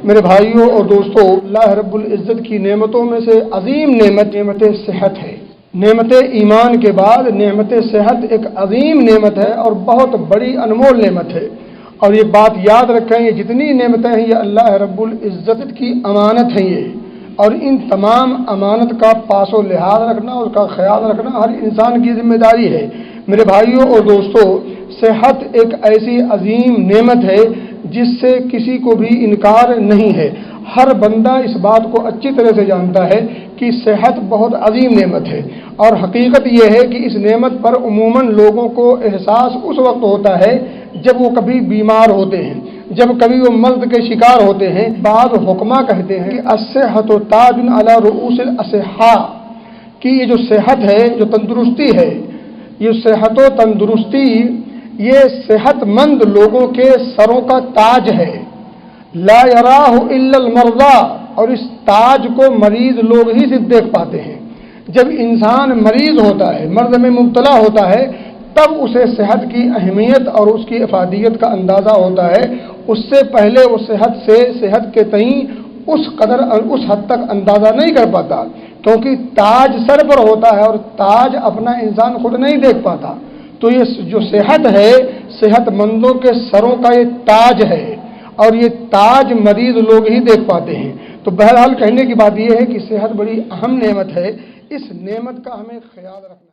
میرے بھائیوں اور دوستوں، اللہ رب العزت کی نعمتوں میں سے عظیم نعمت صحت ہے۔ نعمت ایمان کے بعد نعمت صحت ایک عظیم نعمت ہے اور بہت بڑی انمول نعمت ہے۔ اور یہ بات یاد رکھیں، یہ جتنی نعمتیں ہیں یہ اللہ رب العزت کی امانت ہیں یہ، اور ان تمام امانت کا پاس و لحاظ رکھنا، اس کا خیال رکھنا ہر انسان کی ذمہ داری ہے۔ میرے بھائیوں اور دوستوں، صحت ایک ایسی عظیم نعمت ہے جس سے کسی کو بھی انکار نہیں ہے۔ ہر بندہ اس بات کو اچھی طرح سے جانتا ہے کہ صحت بہت عظیم نعمت ہے، اور حقیقت یہ ہے کہ اس نعمت پر عموماً لوگوں کو احساس اس وقت ہوتا ہے جب وہ کبھی بیمار ہوتے ہیں، جب کبھی وہ مرض کے شکار ہوتے ہیں۔ بعض حکما کہتے ہیں کہ الصحۃ تاج علی رؤوس الاصحاء، کہ یہ جو صحت ہے، جو تندرستی ہے، یہ صحت و تندرستی یہ صحت مند لوگوں کے سروں کا تاج ہے۔ لا یراہ الا المرضى، اور اس تاج کو مریض لوگ ہی صرف دیکھ پاتے ہیں۔ جب انسان مریض ہوتا ہے، مرض میں مبتلا ہوتا ہے، تب اسے صحت کی اہمیت اور اس کی افادیت کا اندازہ ہوتا ہے۔ اس سے پہلے وہ صحت کے تئیں اس قدر اور اس حد تک اندازہ نہیں کر پاتا، کیونکہ تاج سر پر ہوتا ہے اور تاج اپنا انسان خود نہیں دیکھ پاتا۔ تو یہ جو صحت ہے، صحت مندوں کے سروں کا یہ تاج ہے، اور یہ تاج مریض لوگ ہی دیکھ پاتے ہیں۔ تو بہرحال کہنے کی بات یہ ہے کہ صحت بڑی اہم نعمت ہے، اس نعمت کا ہمیں خیال رکھنا ہے۔